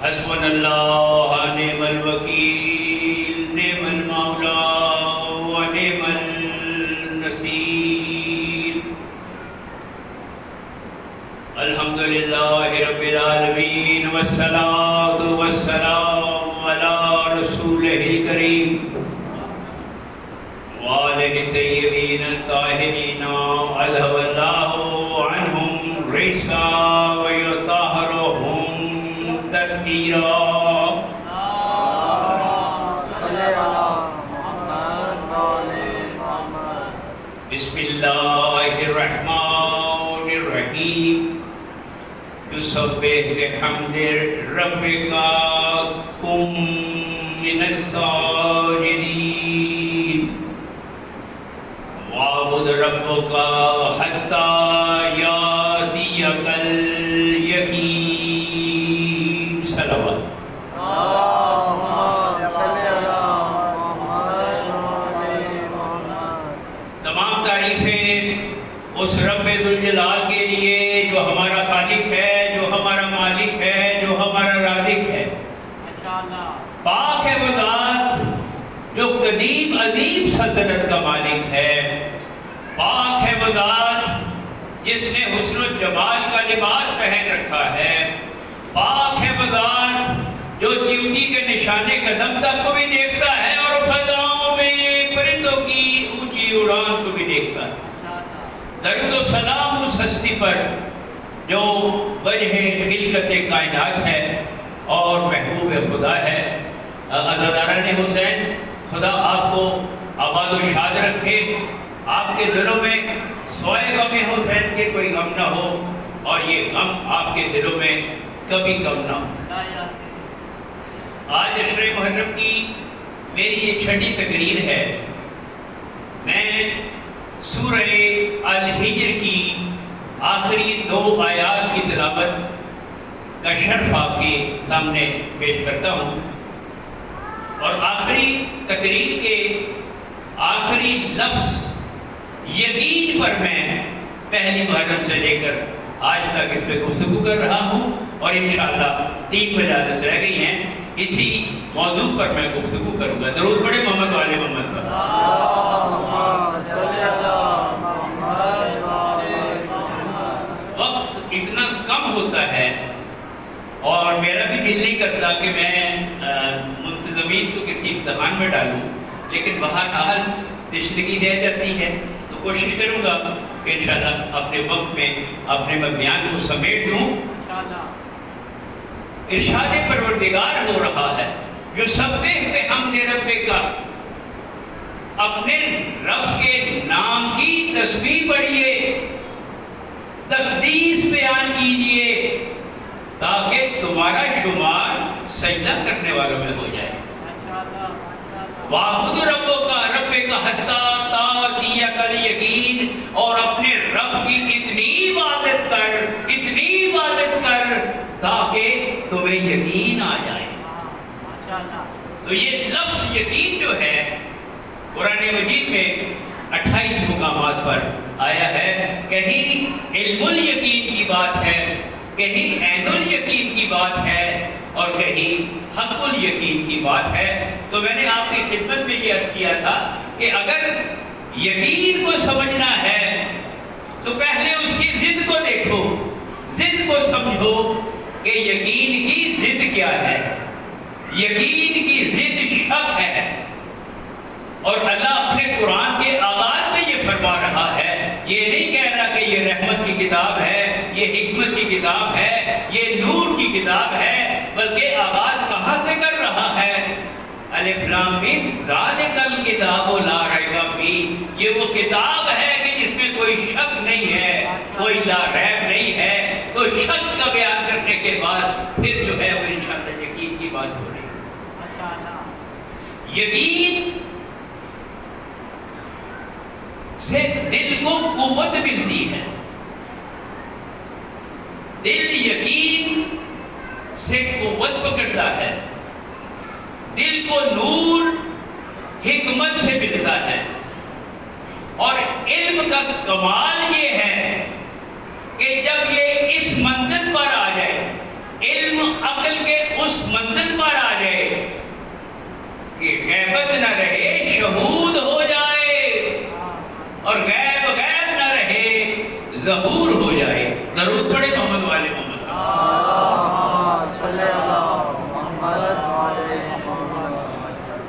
حسبنا اللہ نعم الوکیل نعم المولا ونعم النصیر. الحمدللہ رب العالمین والصلاة والسلام علی رسولہ الکریم وآلہ الطیبین الطاہرین علیہ اللہ عنہم رضا ویطہرہم تطہیرا. بسم اللہ الرحمن الرحیم. یسبح بحمد ربک کن من الساجدین وَاعْبُدْ رَبَّكَ حَتَّى يَأْتِيَكَ الْيَقِينُ. صلوات. تمام تعریفیں اس رب ذوالجلال کے لیے جو ہمارا خالق ہے، جو ہمارا مالک ہے، جو ہمارا رازق ہے. پاک ہے وہ ذات جو قدیم عظیم سلطنت کا مالک ہے. پاک ہے وہ ذات جس نے حسن و جمال کا لباس پہن رکھا ہے. پاک ہے وہ ذات جو چیونٹی کے نشانے قدم تک کو بھی دیکھتا ہے اور فضاؤں میں پرندوں کی اونچی اڑان کو بھی دیکھتا ہے. درود و سلام اس ہستی پر جو وجہ خلقت کائنات ہے اور محبوب خدا ہے. عزاداران حسین، خدا آپ کو آباد و شاد رکھے. آپ کے دلوں میں سوائے غم حسین کے کوئی غم نہ ہو اور یہ غم آپ کے دلوں میں کبھی کم نہ ہو. آج عشرہ محرم کی میری یہ چھٹی تقریر ہے. میں سورہ الحجر کی آخری 2 آیات کی تلاوت کا شرف آپ کے سامنے پیش کرتا ہوں اور آخری تقریر کے آخری لفظ یقین پر میں پہلی محرم سے لے کر آج تک اس پہ گفتگو کر رہا ہوں اور انشاءاللہ 3 مجالس رہ گئی ہیں. اسی موضوع پر میں گفتگو کروں گا. درود پڑھے محمد والے محمد پر. وقت اتنا کم ہوتا ہے اور میرا بھی دل نہیں کرتا کہ میں منتظمین کو کسی امتحان میں ڈالوں، لیکن بہرحال تشنگی رہ جاتی ہے تو کوشش کروں گا کہ انشاءاللہ اپنے وقت میں اپنے بیان کو سمیٹ دوں. ارشاد پروردگار ہو رہا ہے یسبح بحمد ربک، اپنے رب کے نام کی تسبیح پڑھیے، تقدیس بیان کیجئے تاکہ تمہارا شمار سجدہ کرنے والوں میں ہو جائے. وَاعْبُدْ رَبَّكَ حَتَّى يَأْتِيَكَ الْيَقِينُ، اور اپنے رب کی اتنی عبادت کر تاکہ تمہیں یقین آ جائے. تو یہ لفظ یقین جو ہے قرآن مجید میں 28 مقامات پر آیا ہے. کہیں علم الیقین کی بات ہے، کہیں عین الیقین کی بات ہے اور کہیں حق الیقین کی بات ہے. تو میں نے آپ کی خدمت میں یہ عرض کیا تھا کہ اگر یقین کو سمجھنا ہے تو پہلے اس کی ضد کو دیکھو، ضد کو سمجھو کہ یقین کی ضد کیا ہے. یقین کی ضد شک ہے اور اللہ اپنے قرآن کے آغاز میں یہ فرما رہا ہے. یہ نہیں کہہ رہا کہ یہ رحمت کی کتاب ہے، یہ حکمت کی کتاب ہے، یہ نور کی کتاب ہے، بلکہ آغاز کہاں سے کر رہا ہے؟ الف لام میم ذالک الکتاب لا ریب فیہ، یہ وہ کتاب ہے کہ جس میں کوئی شک نہیں ہے، کوئی لا ریب نہیں ہے. تو شک کا بیان کرنے کے بعد پھر جو ہے وہ انشاءاللہ یقین کی بات ہو رہی ہے. یقین سے دل کو قوت ملتی ہے. دل یقین سے قوت پکڑتا ہے. دل کو نور حکمت سے ملتا ہے. اور علم کا کمال یہ ہے کہ جب یہ اس منزل پر آ جائے، علم عقل کے اس ظہور ہو جائے. ضرور پڑھے محمد والے محمد.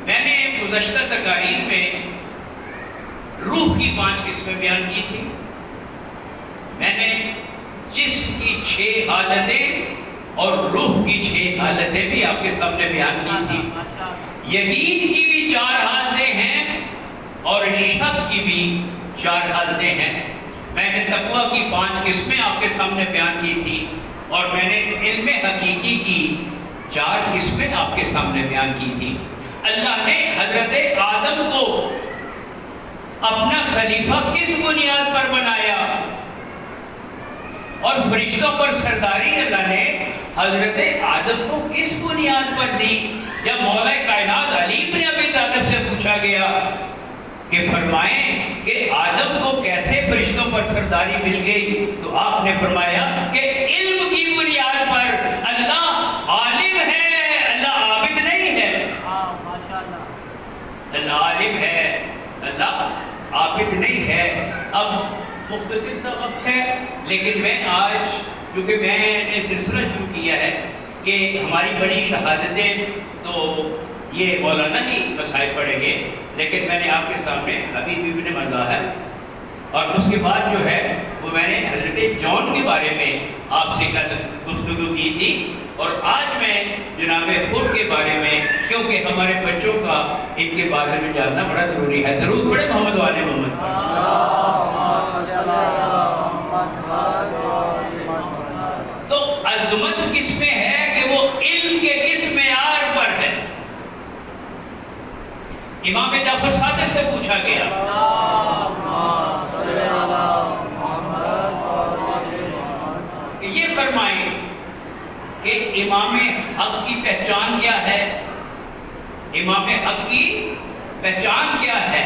میں نے گزشتہ تقاریر میں روح کی 5 قسمیں بیان کی تھی. میں نے جسم کی 6 حالتیں اور روح کی 6 حالتیں بھی آپ کے سامنے بیان کی تھی. یقین کی بھی 4 حالتیں ہیں اور شک کی بھی 4 حالتیں ہیں. میں نے تقویٰ کی 5 قسمیں آپ کے سامنے بیان کی تھی اور میں نے علم حقیقی کی 4 قسمیں آپ کے سامنے بیان کی تھی. اللہ نے حضرت آدم کو اپنا خلیفہ کس بنیاد پر بنایا اور فرشتوں پر سرداری اللہ نے حضرت آدم کو کس بنیاد پر دی؟ جب مولا کائنات علی بن ابی طالب سے پوچھا گیا کہ فرمائیں کہ آدم کو کیسے فرشتوں پر سرداری مل گئی، تو آپ نے فرمایا کہ علم کی بنیاد پر. اللہ عالم ہے، اللہ عابد نہیں ہے. اللہ عالم ہے، اللہ عابد نہیں ہے. اب مختصر سا وقت ہے لیکن میں آج کیونکہ میں نے سلسلہ شروع کیا ہے کہ ہماری بڑی شہادتیں تو یہ مولانا ہی مسائل پڑھیں گے، لیکن میں نے آپ کے سامنے حبیب ابن مظاہر اور اس کے بعد جو ہے وہ میں نے حضرت جون کے بارے میں آپ سے کل گفتگو کی تھی اور آج میں جناب حر کے بارے میں، کیونکہ ہمارے بچوں کا ان کے بارے میں جاننا بڑا ضروری ہے. ضرور پڑھے محمد والے محمد. تو عظمت کس میں ہے کہ وہ علم کے کس معیار پر ہے. امام جعفر صادق سے پوچھا گیا کہ یہ فرمائیں کہ امام حق کی پہچان کیا ہے. امام حق کی پہچان کیا ہے؟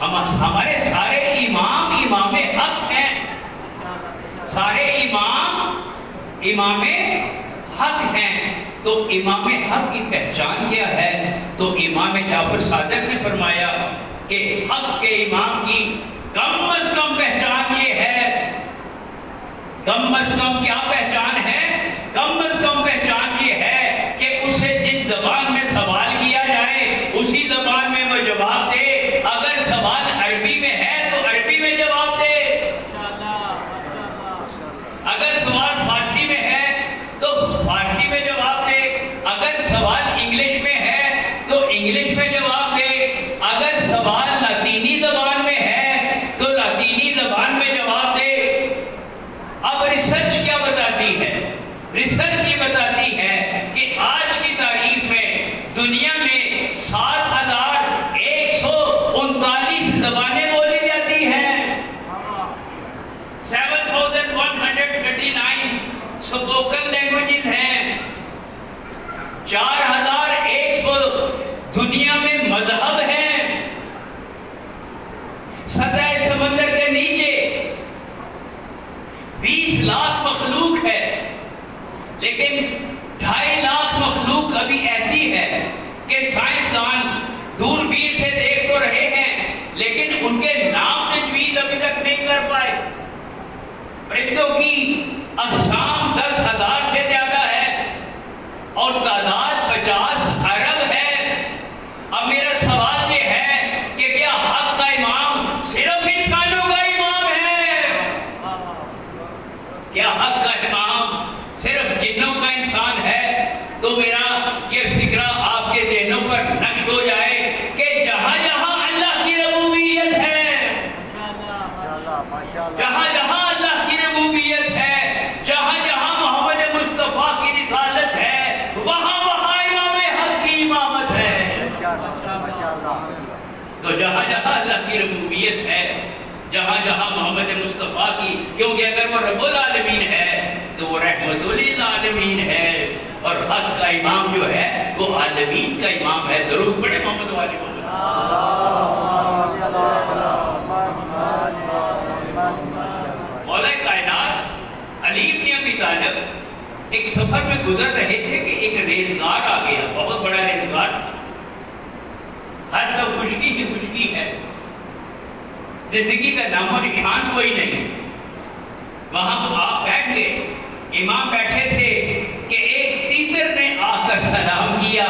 ہمارے سارے امام امام حق ہیں. سارے امام امام حق ہیں. تو امام حق کی پہچان کیا ہے؟ تو امام جعفر صادق نے فرمایا کہ حق کے امام کی کم از کم پہچان یہ ہے. کم از کم کیا پہچان ہے؟ کم از کم پہچان یہ ہے کہ اسے جس زبان میں سوال کیا جائے اسی زبان میں وہ جواب دے. اگر سوال عربی میں ہے تو عربی میں جواب دے. اگر سوال فارسی میں ہے تو فارسی میں جواب دے. اگر سوال انگلش میں ہے تو انگلش میں جواب دے. اگر سوال لاطینی زبان میں ہے تو لاطینی زبان میں جواب دے. اب ریسرچ کیا بتاتی ہے؟ ریسرچ یہ بتاتی ہے کہ آج کی تاریخ میں دنیا میں 7,139 زبانیں بولی جاتی ہیں. 7,139 سپوکن لینگویجز ہیں. 4,100 دنیا میں مذہب ہیں. سطح سمندر کے نیچے 20 لاکھ مخلوق ہے، لیکن 2.5 لاکھ مخلوق ابھی ایسی ہے کہ سائنسدان دوربین سے دیکھ تو رہے ہیں لیکن ان کے نام تجوید ابھی تک نہیں کر پائے. پرندوں کی اقسام 10,000 سے زیادہ ہے اور تعداد 50 ارب ہے. اب میرا سوال یہ ہے کہ کیا حق کا امام صرف انسانوں کا امام ہے؟ کیا حق کا امام صرف جنوں کا انسان ہے؟ تو میرا یہ فکرہ آپ کے ذہنوں پر نقش ہو جائے کہ جہاں جہاں اللہ کی ربوبیت ہے، جہاں جہاں اللہ کی ربوبیت ہے، جہاں جہاں محمد مصطفیٰ کی رسالت ہے، وہاں وہاں امام حق کی امامت ہے. تو جہاں جہاں اللہ کی ربوبیت ہے، جہاں جہاں محمد مصطفیٰ کی، کیونکہ اگر وہ رب العالمین ہے تو وہ رحمت للعالمین ہے اور حق کا امام جو ہے وہ عالمین کا امام ہے. درود پڑھے محمد والے محمد. مولا کائنات علی بن ابی طالب ایک سفر میں گزر رہے تھے کہ ایک ریزگار آ گیا. بہت بڑا ریزگار تھا. ہر طرف خشکی ہی خشکی ہے، زندگی کا نام و نشان کوئی نہیں. وہاں آپ بیٹھ گئے، امام بیٹھے تھے کہ ایک تیتر نے آ کر سلام کیا،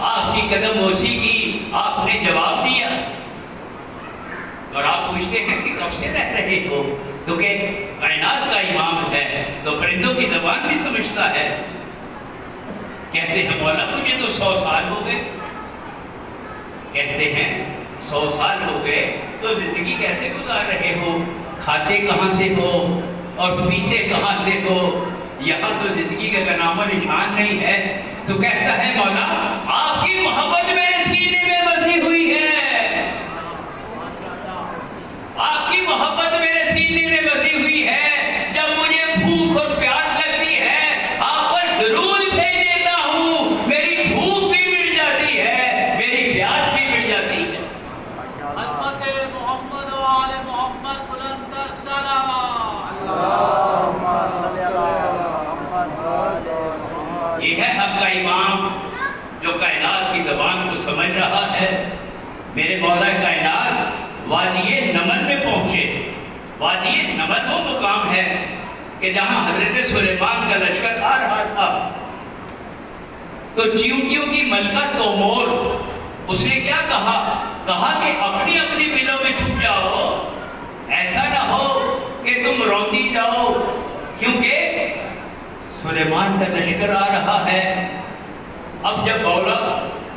آپ کی قدم بوسی کی، آپ نے جواب دیا، اور آپ پوچھتے ہیں کہ کب سے رہ رہے ہو؟ کیونکہ کائنات کا امام ہے تو پرندوں کی زبان بھی سمجھتا ہے۔ کہتے ہیں مولا مجھے تو 100 سال ہو گئے۔ کہتے ہیں 100 سال ہو گئے تو زندگی کیسے گزار رہے ہو؟ کھاتے کہاں سے ہو اور پیتے کہاں سے ہو؟ یہاں تو زندگی کا نام و نشان نہیں ہے۔ تو کہتا ہے مولا آپ کی محبت میرے سینے میں بسی ہوئی ہے، آپ کی محبت میرے سینے میں بسی ہوئی ہے۔ جب مجھے بھوک اور پیاس لگتی ہے آپ پر درود بھیج دیتا ہوں، میری بھوک بھی مٹ جاتی ہے، میری پیاس بھی مٹ جاتی ہے۔ حضرت محمد و آل محمد بلند تر صلوات۔ یہ ہے حق کا امام جو کائنات کی زبان کو سمجھ رہا ہے۔ میرے مولا کائنات وادی نمل میں پہنچے۔ وادی نمل وہ مقام ہے کہ جہاں حضرت سلیمان کا لشکر آ رہا تھا تو چیونٹیوں کی ملکہ تومور اس نے کیا کہا؟ کہا کہ اپنی اپنی بلوں میں چھپ جاؤ، ایسا نہ ہو کہ تم روندی جاؤ، کیونکہ سلیمان کا لشکر آ رہا ہے۔ اب جب مولا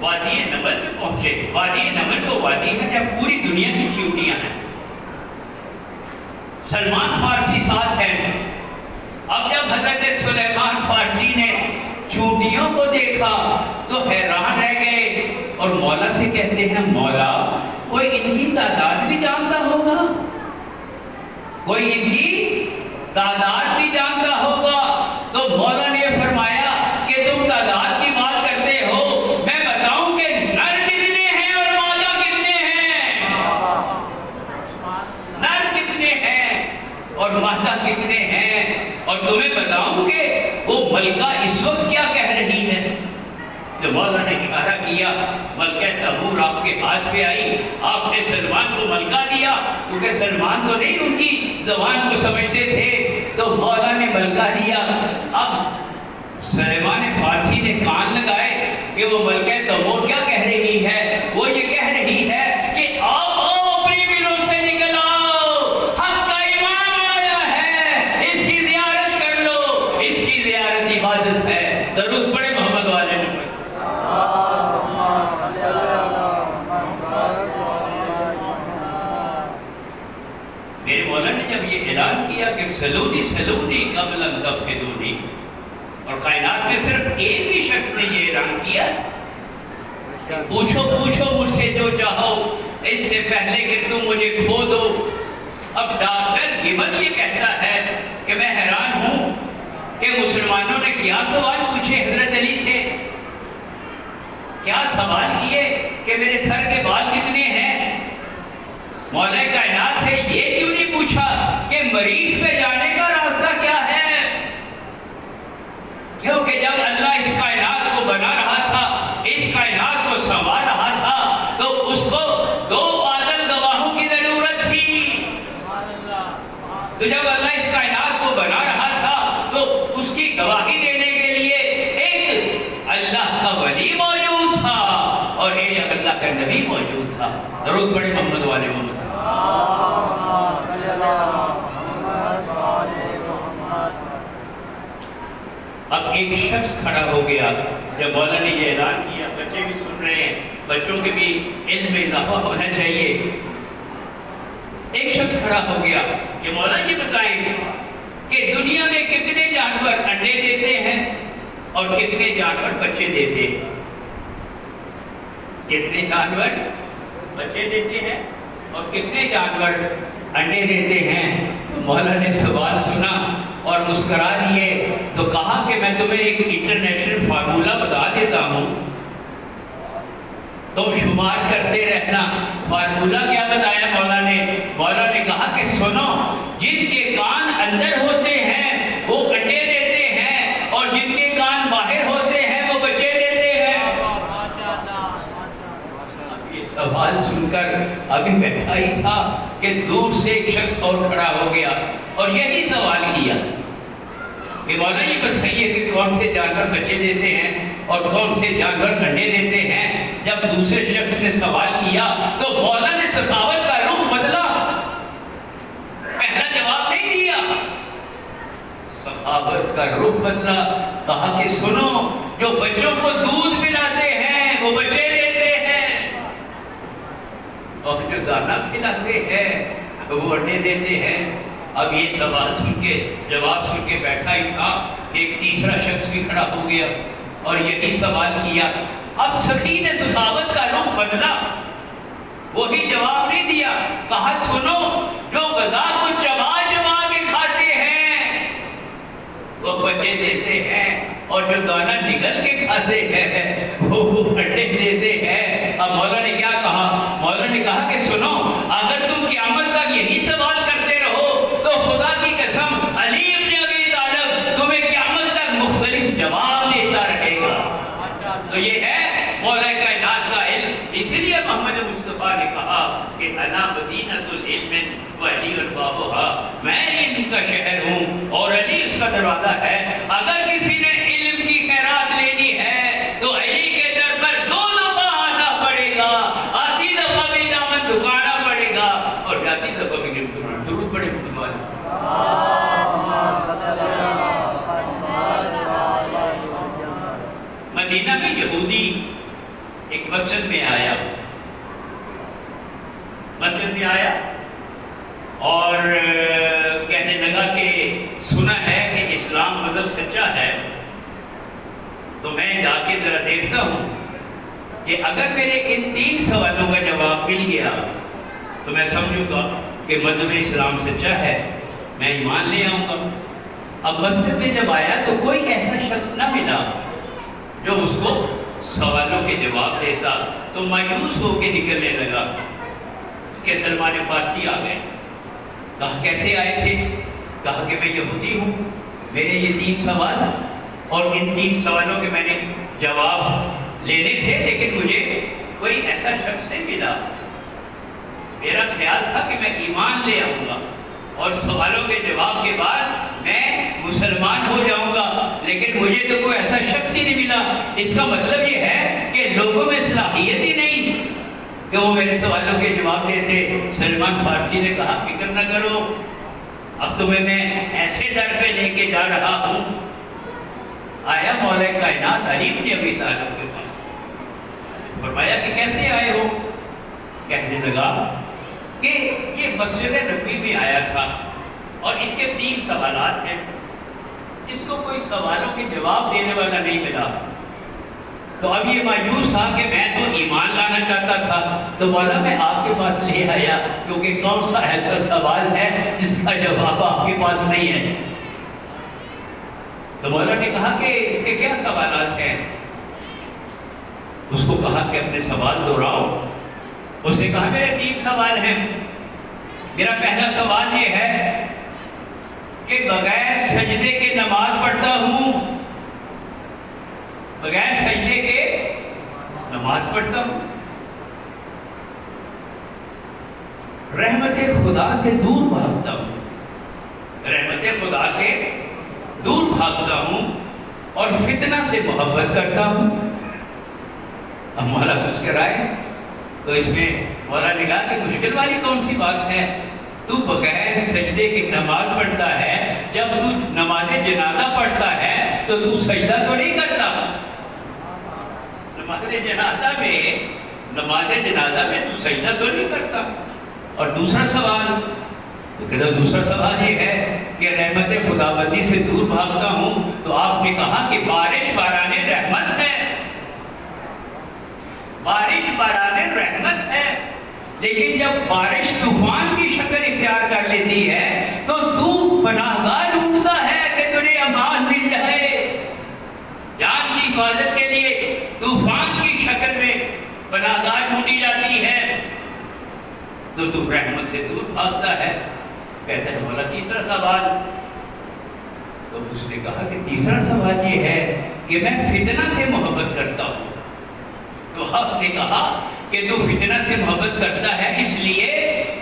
وادی نمل میں پہنچے، وادی نمل وہ وادی ہے جب پوری دنیا کی چیونٹیاں ہیں، سلمان فارسی ساتھ ہیں۔ اب جب حضرت سلیمان فارسی نے چیونٹیوں کو دیکھا تو حیران رہ گئے اور مولا سے کہتے ہیں مولا کوئی ان کی تعداد بھی جانتا ہوگا، کوئی ان کی تعداد بھی جانتا ہوگا؟ تو مولا نے فرمایا کہ تم تعداد کی بات کرتے ہو، میں بتاؤں کہ نر کتنے ہیں اور مادہ کتنے ہیں، نر کتنے ہیں اور مادہ کتنے ہیں، اور تمہیں بتاؤں کہ وہ ملکہ اس وقت کیا کہہ رہی ہے۔ جو مولا نے اشارہ کیا، ملکہ تمور آپ کے ہاتھ پہ آئی، آپ نے سلمان کو ملکہ دیا، کیونکہ سلمان تو نہیں ان کی زبان کو سمجھتے تھے، تو مولا نے ملکہ دیا۔ اب سلیمان فارسی نے کان لگائے کہ وہ ملکہ تمور کیا کہہ رہی ہے؟ وہ یہ کہہ رہی ہے کہ آؤ اپنی بلوں سے نکل آؤ، حق کا امام آیا ہے، اس کی زیارت کر لو، اس کی زیارت عبادت ہے۔ درود پڑھے محمد والے نے۔ میرے مولا نے جب یہ اعلان کیا کہ سلونی سلونی قبل ان تفقدونی، اور کائنات میں صرف ایک ہی شخص نے یہ اعلان کیا، پوچھو پوچھو مجھ سے جو چاہو اس سے پہلے کہ تم مجھے کھو دو۔ اب ڈاکٹر گبن یہ کہتا ہے کہ میں حیران ہوں کہ مسلمانوں نے کیا سوال پوچھے حضرت علی سے، کیا سوال کیے کہ میرے سر کے بال کتنے ہیں؟ مولا کائنات سے یہ کیوں نہیں پوچھا کہ مریخ پہ جانے کا راستہ کیا ہے؟ کیونکہ جب اللہ اس کائنات کو بنا رہا تھا، اس کائنات کو سنوار رہا تھا، تو اس کو 2 عادل گواہوں کی ضرورت تھی۔ تو جب اللہ اس کائنات کو بنا رہا تھا تو اس کی گواہی دینے کے لیے ایک اللہ کا ولی موجود تھا اور ایک اللہ کا نبی موجود تھا۔ درود پڑھے محمد والے محمد۔ اب ایک شخص کھڑا ہو گیا جب مولا نے یہ اعلان کیا، بچے بھی سن رہے ہیں، بچوں کے بھی علم میں اضافہ ہونا چاہیے۔ ایک شخص کھڑا ہو گیا کہ مولا یہ بتائیں کہ دنیا میں کتنے جانور انڈے دیتے ہیں اور کتنے جانور بچے دیتے ہیں؟ کتنے جانور بچے دیتے ہیں اور کتنے جانور انڈے دیتے ہیں؟ مولا نے سوال سنا اور مسکرا دیے تو کہا کہ میں تمہیں ایک انٹرنیشنل فارمولہ بتا دیتا ہوں، تم شمار کرتے رہنا۔ فارمولہ کیا بتایا مولا نے؟ مولا نے کہا کہ سنو، جن کے کان اندر ہوتے ہیں وہ انڈے دیتے ہیں اور جن کے کان باہر ہوتے ہیں وہ بچے دیتے ہیں۔ اب یہ سوال سن کر ابھی بیٹھا ہی تھا کہ دور سے ایک شخص اور کھڑا ہو گیا اور یہی سوال کیا کہ مولا یہ بتائیے کہ کون سے جانور بچے دیتے ہیں اور کون سے جانور انڈے دیتے ہیں. جب دوسرے شخص نے سوال کیا تو مولا نے سخاوت کا رخ بدلا، پہلا جواب نہیں دیا، سخاوت کا رخ بدلا. کہا کہ سنو، جو بچوں کو دودھ پلاتے ہیں وہ بچے دیتے ہیں، اور جو دانا کھلاتے ہیں وہ انڈے دیتے ہیں. اب یہ سوال سن کے، جواب سن کے بیٹھا ہی تھا کہ ایک تیسرا شخص بھی کھڑا ہو گیا اور یہی سوال کیا. اب سخی نے سخاوت کا رخ بدلا، وہی جواب نہیں دیا. کہا سنو، جو غذا کو چبا چبا کے کھاتے ہیں وہ بچے دیتے ہیں، اور جو دانا نگل کے کھاتے ہیں وہ انڈے دیتے ہیں. اب مولا نے کیا کہا؟ مولا نے کہا کہ سنو، اگر تم قیامت تک یہی سوال کرتے رہو تو خدا کی قسم علی ابن ابی طالب تمہیں قیامت تک مختلف جواب دیتا رہے گا. تو یہ ہے مولا کائنات کا علم. اسی لیے محمد مصطفیٰ نے کہا کہ انا مدینۃ العلم و علی بابها، میں علم کا شہر ہوں اور علی اس کا دروازہ ہے. اگر کسی نے علم کی خیرات لینی ہے تو علی کے در پر 2 دفعہ آنا پڑے گا، آتی دفعہ بھی دامن دکانا پڑے گا اور جاتی دفعہ بھی درود پڑے گا. مدینہ میں یہودی ایک مسجد میں آیا اور کہنے لگا کہ سنا ہے کہ اسلام مذہب سچا ہے، تو میں جا کے ذرا دیکھتا ہوں کہ اگر میرے ان 3 سوالوں کا جواب مل گیا تو میں سمجھوں گا کہ مذہب اسلام سچا ہے، میں ایمان لے آؤں گا. اب مسجد میں جب آیا تو کوئی ایسا شخص نہ ملا جو اس کو سوالوں کے جواب دیتا، تو مایوس ہو کے نکلنے لگا کہ سلمان فارسی آ گئے. کہا کیسے آئے تھے؟ کہا کہ میں یہودی ہوں، میرے یہ 3 سوال اور ان 3 سوالوں کے میں نے جواب لینے تھے، لیکن مجھے کوئی ایسا شخص نہیں ملا. میرا خیال تھا کہ میں ایمان لے آؤں گا اور سوالوں کے جواب کے بعد میں مسلمان ہو جاؤں گا، لیکن مجھے تو کوئی ایسا شخص ہی نہیں ملا. اس کا مطلب یہ ہے کہ لوگوں میں صلاحیت ہی نہیں کہ وہ میرے سوالوں کے جواب دیتے. سلمان فارسی نے کہا فکر نہ کرو، اب تمہیں میں ایسے در پہ لے کے جا رہا ہوں. آیا مولا کائنات علی بن ابی طالب کے پاس، فرمایا کہ کیسے آئے ہو؟ کہنے لگا کہ یہ مسجد نبوی میں آیا تھا اور اس کے 3 سوالات ہیں، اس کو کوئی سوالوں کے جواب دینے والا نہیں ملا. تو اب یہ مایوس تھا کہ میں تو ایمان لانا چاہتا تھا، تو مولا میں آپ کے پاس لے آیا، کیونکہ کون سا ایسا سوال ہے جس کا جواب آپ کے پاس نہیں ہے. تو مولا نے کہا کہ اس کے کیا سوالات ہیں؟ اس کو کہا کہ اپنے سوال دہراؤ. اس نے کہا میرے 3 سوال ہیں. میرا پہلا سوال یہ ہے کہ بغیر سجدے کے نماز پڑھتا ہوں، بغیر سجدے کے نماز پڑھتا ہوں، رحمت خدا سے دور بھاگتا ہوں، رحمت خدا سے دور بھاگتا ہوں اور فتنہ سے محبت کرتا ہوں. اب مولا کچھ کرائے تو اس میں مولا نے کہا کہ مشکل والی کون سی بات ہے؟ تو بغیر سجدے کی نماز پڑھتا ہے، جب تو نماز جنازہ پڑھتا ہے تو تو سجدہ تو نہیں کرتا. نماز جنازہ میں تو سجدہ تو نہیں کرتا. اور دوسرا سوال، تو کہتا دوسرا سوال یہ ہے کہ رحمت خداوندی سے دور بھاگتا ہوں. تو آپ نے کہا کہ بارش باران رحمت ہے، بارش باران رحمت ہے، لیکن جب بارش طوفان کی شکل اختیار کر لیتی ہے تو تو پناہگاہ ڈھونڈتا ہے کہ تجھے امان مل جائے. جان کی حفاظت کے لیے طوفان کی شکل میں پناہگاہ ڈھونڈی جاتی ہے، تو تو رحمت سے دور بھاگتا ہے. کہتا ہے مولا تیسرا سوال. تو اس نے کہا کہ تیسرا سوال یہ ہے کہ میں فتنہ سے محبت کرتا ہوں. تو حق نے کہا کہ تو فتنہ سے محبت کرتا ہے اس لیے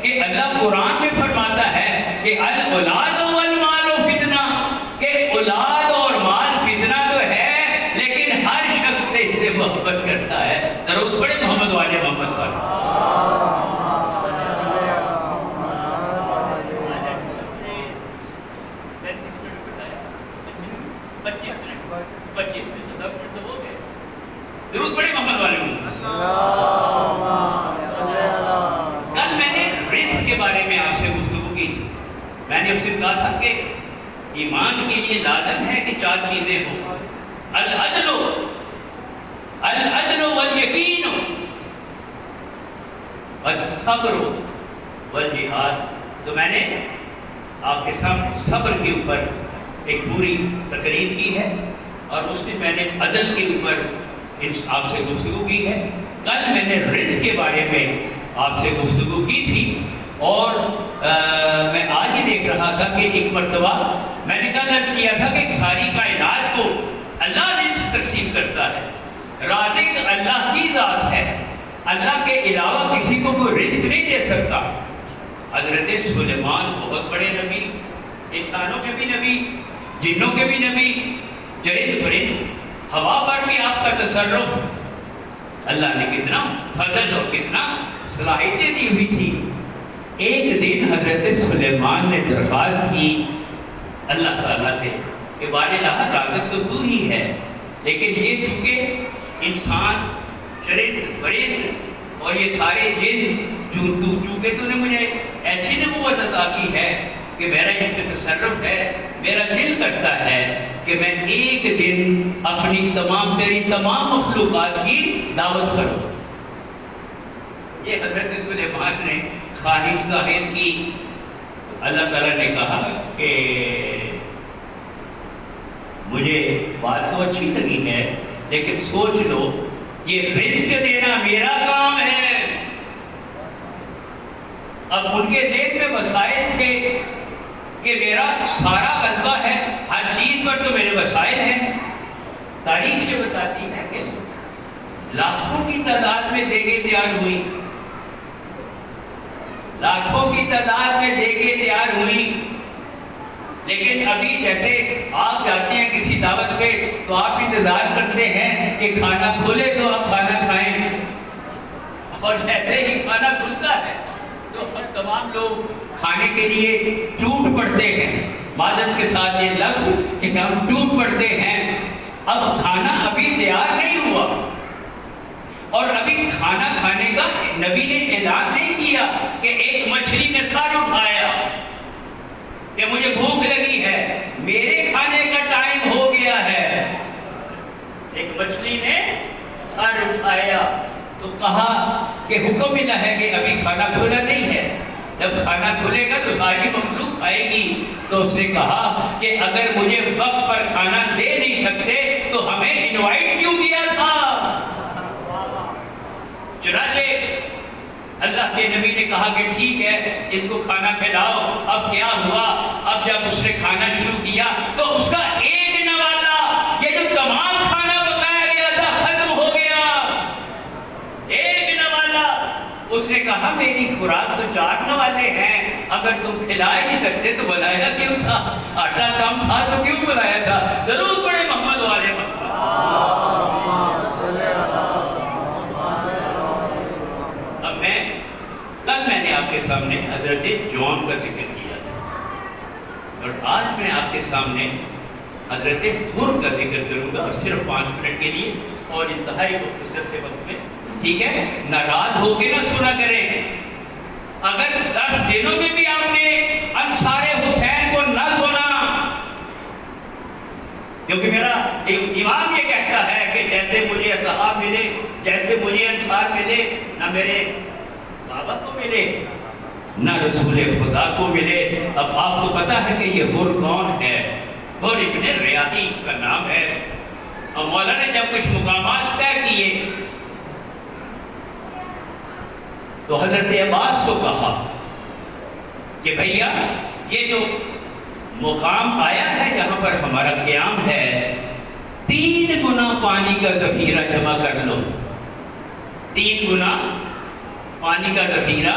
کہ اللہ قرآن میں فرماتا ہے کہ الاولاد والمال فتنہ، کہ اولاد اور مال فتنہ تو ہے، لیکن ہر شخص سے اس سے محبت کرتا ہے۔ درود پڑھے محمد والے محمد پر۔ درود پڑھے محمد والے محمد۔ کل میں نے رزق کے بارے میں آپ سے گفتگو کی تھی۔ میں نے اس سے کہا تھا کہ ایمان کے لیے لازم ہے کہ 4 چیزیں ہوں: العدل والیقین والصبر والجہاد۔ تو میں نے آپ کے سامنے صبر کے اوپر ایک پوری تقریر کی ہے، اور اس سے میں نے عدل کے اوپر آپ سے گفتگو کی ہے۔ کل میں نے رزق کے بارے میں آپ سے گفتگو کی تھی، اور میں آج ہی دیکھ رہا تھا کہ ایک مرتبہ میں نے کل عرض کیا تھا کہ ساری کائنات کو اللہ رزق تقسیم کرتا ہے۔ رازق اللہ کی ذات ہے، اللہ کے علاوہ کسی کو کوئی رزق نہیں دے سکتا۔ حضرت سلیمان بہت بڑے نبی، انسانوں کے بھی نبی، جنوں کے بھی نبی، جرند پرند، ہوا پر بھی آپ کا تصرف، اللہ نے کتنا فضل اور کتنا صلاحیتیں دی ہوئی تھی۔ ایک دن حضرت سلیمان نے درخواست کی اللہ تعالیٰ سے کہ بار الہ رازق تو تو ہی ہے، لیکن یہ چونکہ انسان، چرند پرند اور یہ سارے جن چونکہ تو نے مجھے ایسی نبوت عطا کی ہے کہ میرا ان کا تصرف ہے، میرا دل کرتا ہے کہ میں ایک دن اپنی تیری تمام مخلوقات کی دعوت کروں۔ یہ حضرت سلیمان نے خواہش ظاہر کی۔ اللہ تعالیٰ نے کہا کہ مجھے بات تو اچھی لگی ہے، لیکن سوچ لو یہ رزق دینا میرا کام ہے۔ اب ان کے ذہن میں وسائل تھے کہ میرا سارا غلبہ ہے، ہر چیز پر تو میرے وسائل ہیں۔ تاریخ یہ بتاتی ہے کہ لاکھوں کی تعداد میں دیگیں تیار ہوئی، لاکھوں کی تعداد میں دیگیں تیار ہوئی، لیکن ابھی جیسے آپ جاتے ہیں کسی دعوت پہ تو آپ انتظار کرتے ہیں کہ کھانا کھولے تو آپ کھانا کھائیں، اور جیسے ہی کھانا کھلتا ہے تو ہم تمام لوگ کھانے کے لیے ٹوٹ پڑتے ہیں۔ معذرت کے ساتھ یہ لفظ کہ ہم ٹوٹ پڑتے ہیں۔ اب کھانا ابھی تیار نہیں ہوا، اور ابھی کھانا کھانے کا نبی نے اعلان نہیں کیا کہ ایک مچھلی نے سر اٹھایا کہ مجھے بھوک لگی ہے، میرے کھانے کا ٹائم ہو گیا ہے۔ ایک مچھلی نے سر اٹھایا تو کہا کہ حکم ملا ہے کہ ابھی کھانا کھلا نہیں ہے، جب کھانا کھلے گا تو ساری مخلوق کھائے گی۔ تو اس نے کہا کہ اگر مجھے وقت پر کھانا دے نہیں سکتے تو ہمیں انوائٹ کیوں کیا تھا؟ چنانچہ اللہ کے نبی نے کہا کہ ٹھیک ہے اس کو کھانا کھلاؤ۔ اب کیا ہوا؟ اب جب اس نے کھانا شروع کیا تو اس کا ایک نوالا، یہ جو تمام کھانا پکایا گیا تھا، ختم ہو گیا۔ ایک نوالا۔ اس نے کہا میری خوراک تو 4 نوالے ہیں، اگر تم کھلا ہی نہیں سکتے تو بلایا کیوں تھا؟ آٹا کم تھا تو کیوں بلایا تھا؟ درود پڑھے محمد والے محمد۔ کل میں نے آپ کے سامنے حضرت جون کا ذکر کیا تھا، اور آج میں آپ کے سامنے حضرت حر کا ذکر کروں گا، اور صرف 5 منٹ کے لیے اور انتہائی مختصر سے وقت میں۔ ٹھیک ہے؟ ناراض ہو کے نہ سنا کریں۔ اگر 10 دنوں میں بھی آپ نے انصار حسین کو نہ سنا، کیونکہ میرا امام یہ کہتا ہے کہ جیسے مجھے اصحاب ملے، جیسے مجھے انصار ملے، نہ میرے بابا کو ملے نہ رسول خدا کو ملے۔ اب آپ کو پتا ہے کہ یہ حر کون ہے؟ حر ابن ریاحی اس کا نام ہے۔ اور مولا نے جب کچھ مقامات طے کیے تو حضرت عباس کو کہا کہ بھیا یہ جو مقام آیا ہے جہاں پر ہمارا قیام ہے، 3 گنا پانی کا ذخیرہ جمع کر لو، 3 گنا پانی کا ذخیرہ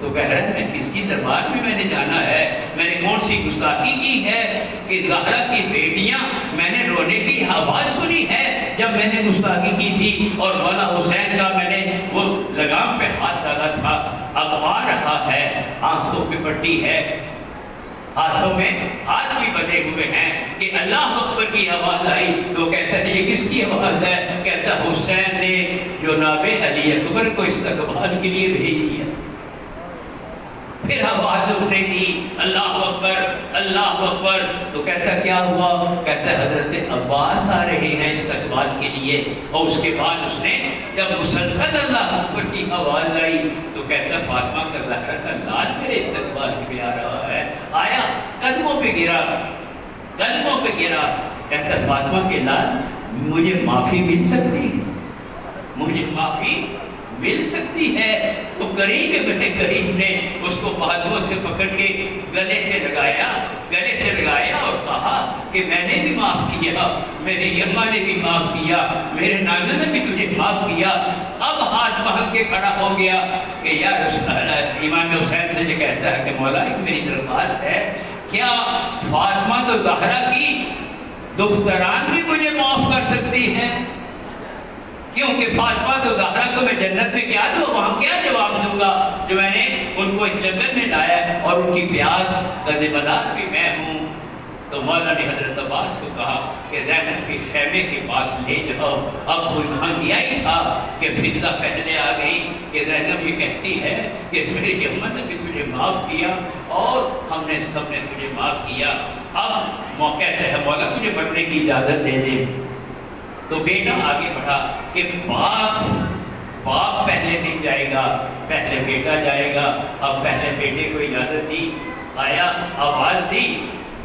تو کہہ رہا ہے میں کس کی دربار میں نے جانا ہے، میں نے کون سی گستاخی کی ہے کہ زہرا کی بیٹیاں میں نے رونے کی آواز سنی ہے جب میں نے گستاخی کی تھی، اور مولا حسین کا میں نے وہ لگام پہ ہاتھ ڈالا تھا، اب آ رہا ہے، آنکھوں پہ پٹی ہے، ہاتھوں میں ہاتھ بھی بندھے ہوئے ہیں کہ اللہ اکبر کی آواز آئی تو کہتا ہے یہ کس کی آواز ہے؟ کہتا ہے حسین نے جناب علی اکبر کو استقبال کے لیے بھیج دیا۔ پھر آواز اس نے دی اللہ اکبر اللہ اکبر، تو کہتا کیا ہوا؟ کہتا ہے حضرت عباس آ رہے ہیں استقبال کے لیے، اور اس کے بعد اس نے جب مسلسل اللہ اکبر کی آواز آئی تو کہتا فاطمہ کا زہرا کا لال میرے استقبال میں آ رہا ہے، آیا قدموں پہ گرا، قدموں پہ گرا، کہتا فاطمہ کے لال مجھے معافی مل سکتی ہے، مجھے معافی مل سکتی ہے؟ تو قریب بڑے قریب نے اس کو بازوؤں سے پکڑ کے گلے سے لگایا اور کہا کہ میں نے بھی معاف کیا، میری اماں نے بھی معاف کیا، میرے نانا نے بھی تجھے معاف کیا۔ اب ہاتھ باندھ کے کھڑا ہو گیا کہ یا رسول اللہ، امام حسین سے یہ کہتا ہے کہ مولا ایک میری درخواست ہے، کیا فاطمہ تو زہرا کی دختران بھی مجھے معاف کر سکتی ہیں؟ کیونکہ فاطمہ تو زہرا کو میں جنت میں کیا دوں، وہاں کیا جواب دوں گا جو میں نے ان کو اس جنگل میں لایا اور ان کی پیاس کا ذمہ دار بھی میں ہوں۔ تو مولا نے حضرت عباس کو کہا کہ زینب کے خیمے کے پاس لے جاؤ۔ اب وہ وہاں گیا ہی تھا کہ فضا پہلے آ گئی کہ زینب یہ کہتی ہے کہ میری اماں نے بھی تجھے معاف کیا اور ہم نے سب نے تجھے معاف کیا، اب وہ کہتے ہیں مولا مجھے بڑھنے کی اجازت دے دے۔ تو بیٹا آگے بڑھا کہ باپ پہلے نہیں جائے گا، پہلے بیٹا جائے گا۔ اب پہلے بیٹے کو اجازت دی، آیا آواز دی،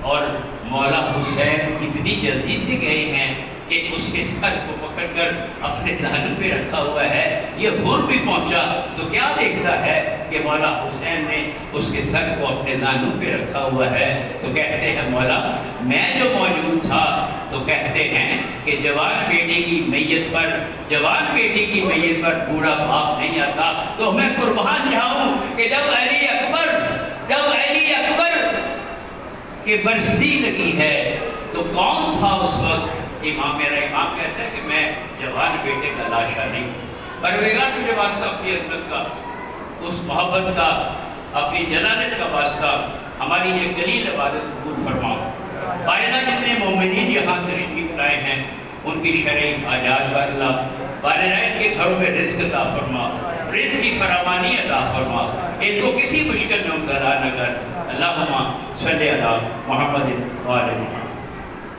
اور مولا حسین اتنی جلدی سے گئے ہیں کہ اس کے سر کو پکڑ کر اپنے دہن پہ رکھا ہوا ہے۔ یہ حر بھی پہنچا تو کیا دیکھتا ہے کہ مولا حسین نے اس کے سر کو اپنے دہنوں پہ رکھا ہوا ہے۔ تو کہتے ہیں مولا میں جو موجود تھا تو کہتے ہیں کہ جوان بیٹی کی میت پر بوڑھا باپ نہیں آتا، تو میں قربان جاؤں کہ جب علی اکبر کی برسی لگی ہے تو کون تھا اس وقت؟ میرا امام کہتا ہے کہ میں جوان بیٹے کا لاشا نہیں، پروردگار تجھے واسطہ اپنی عظمت کا، اس محبت کا، اپنی جلالت کا واسطہ ہماری یہ جلیل عبادت قبول فرماؤ۔ بارنا جتنے مومنین یہاں تشریف لائے ہیں ان کی شرعی حاجات پر اللہ بارنا ان کے گھروں میں رزق عطا فرما، رزق کی فراوانی عطا فرما، ان کو کسی مشکل میں مبتلا نہ کر۔ اللہم صلی علی محمد و آل محمد۔